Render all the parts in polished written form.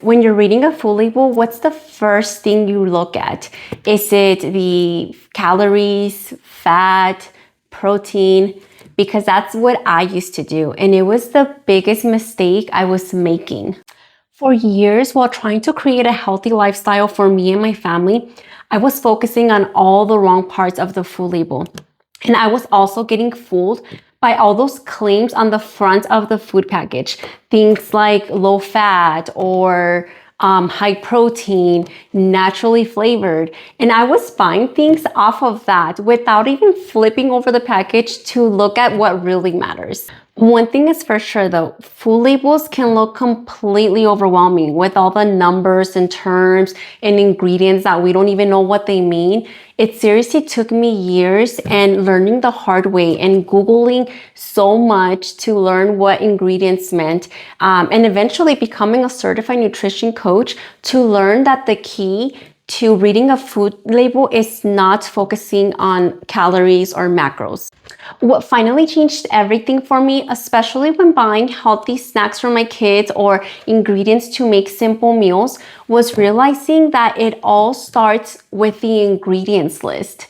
When you're reading a food label, what's the first thing you look at? Is it the calories, fat, protein? Because that's what I used to do. And it was the biggest mistake I was making. For years, while trying to create a healthy lifestyle for me and my family, I was focusing on all the wrong parts of the food label. And I was also getting fooled by all those claims on the front of the food package. Things like low fat or high protein, naturally flavored. And I was buying things off of that without even flipping over the package to look at what really matters. One thing is for sure though, food labels can look completely overwhelming with all the numbers and terms and ingredients that we don't even know what they mean. It seriously took me years and learning the hard way and Googling so much to learn what ingredients meant, and eventually becoming a certified nutrition coach to learn that the key to reading a food label is not focusing on calories or macros. What finally changed everything for me, especially when buying healthy snacks for my kids or ingredients to make simple meals, was realizing that it all starts with the ingredients list.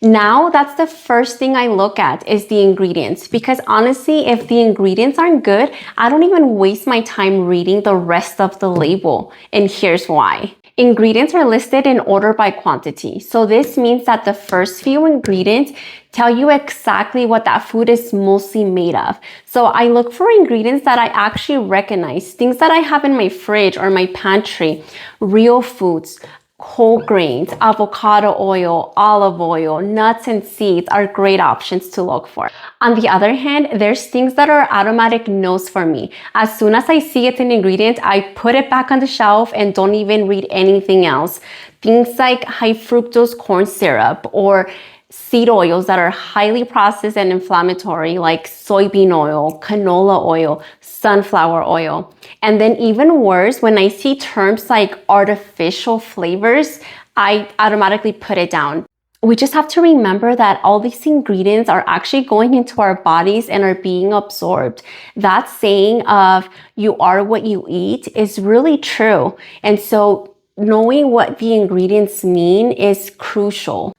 Now that's the first thing I look at is the ingredients, because honestly, if the ingredients aren't good, I don't even waste my time reading the rest of the label. And here's why. Ingredients are listed in order by quantity. So this means that the first few ingredients tell you exactly what that food is mostly made of. So I look for ingredients that I actually recognize, things that I have in my fridge or my pantry, real foods, whole grains, avocado oil, olive oil, nuts and seeds are great options to look for. On the other hand, there's things that are automatic no's for me. As soon as I see it's an ingredient, I put it back on the shelf and don't even read anything else. Things like high fructose corn syrup or seed oils that are highly processed and inflammatory, like soybean oil, canola oil, sunflower oil. And then even worse, when I see terms like artificial flavors, I automatically put it down. We just have to remember that all these ingredients are actually going into our bodies and are being absorbed. That saying of you are what you eat is really true. And so knowing what the ingredients mean is crucial.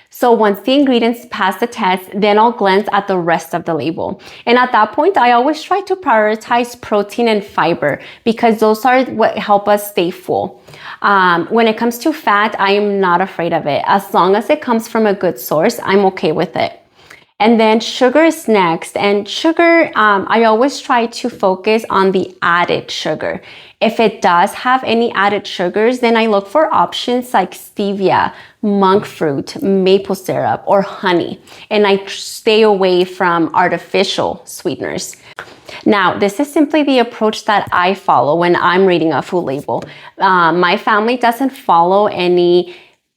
So once the ingredients pass the test, then I'll glance at the rest of the label. And at that point, I always try to prioritize protein and fiber because those are what help us stay full. When it comes to fat, I am not afraid of it. As long as it comes from a good source, I'm okay with it. And then sugar is next. And sugar, I always try to focus on the added sugar. If it does have any added sugars, then I look for options like stevia, monk fruit, maple syrup, or honey. And I stay away from artificial sweeteners. Now, this is simply the approach that I follow when I'm reading a food label. My family doesn't follow any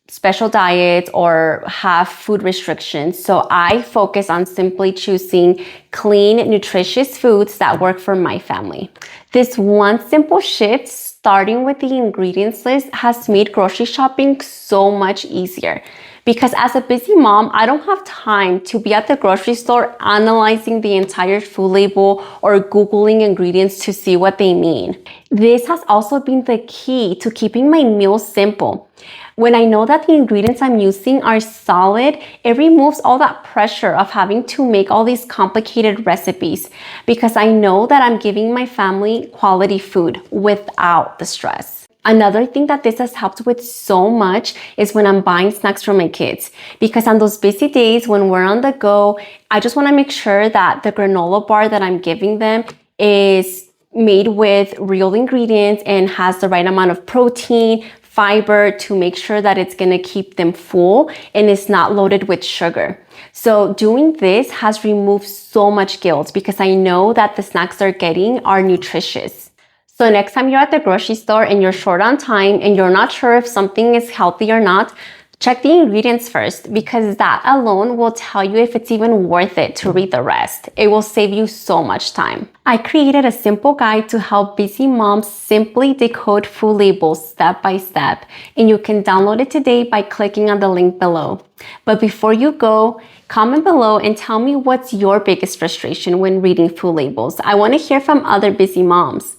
special diets or have food restrictions. So I focus on simply choosing clean, nutritious foods that work for my family. This one simple shift, starting with the ingredients list, has made grocery shopping so much easier. Because as a busy mom, I don't have time to be at the grocery store analyzing the entire food label or Googling ingredients to see what they mean. This has also been the key to keeping my meals simple. When I know that the ingredients I'm using are solid, it removes all that pressure of having to make all these complicated recipes because I know that I'm giving my family quality food without the stress. Another thing that this has helped with so much is when I'm buying snacks for my kids, because on those busy days when we're on the go, I just want to make sure that the granola bar that I'm giving them is made with real ingredients and has the right amount of protein, fiber to make sure that it's going to keep them full and it's not loaded with sugar. So doing this has removed so much guilt because I know that the snacks they're getting are nutritious. So next time you're at the grocery store and you're short on time and you're not sure if something is healthy or not, check the ingredients first because that alone will tell you if it's even worth it to read the rest. It will save you so much time. I created a simple guide to help busy moms simply decode food labels step by step, and you can download it today by clicking on the link below. But before you go, comment below and tell me what's your biggest frustration when reading food labels. I want to hear from other busy moms.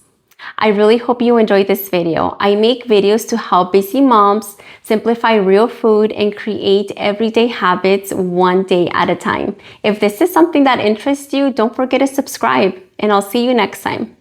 I really hope you enjoyed this video. I make videos to help busy moms simplify real food and create everyday habits one day at a time. If this is something that interests you, don't forget to subscribe, and I'll see you next time.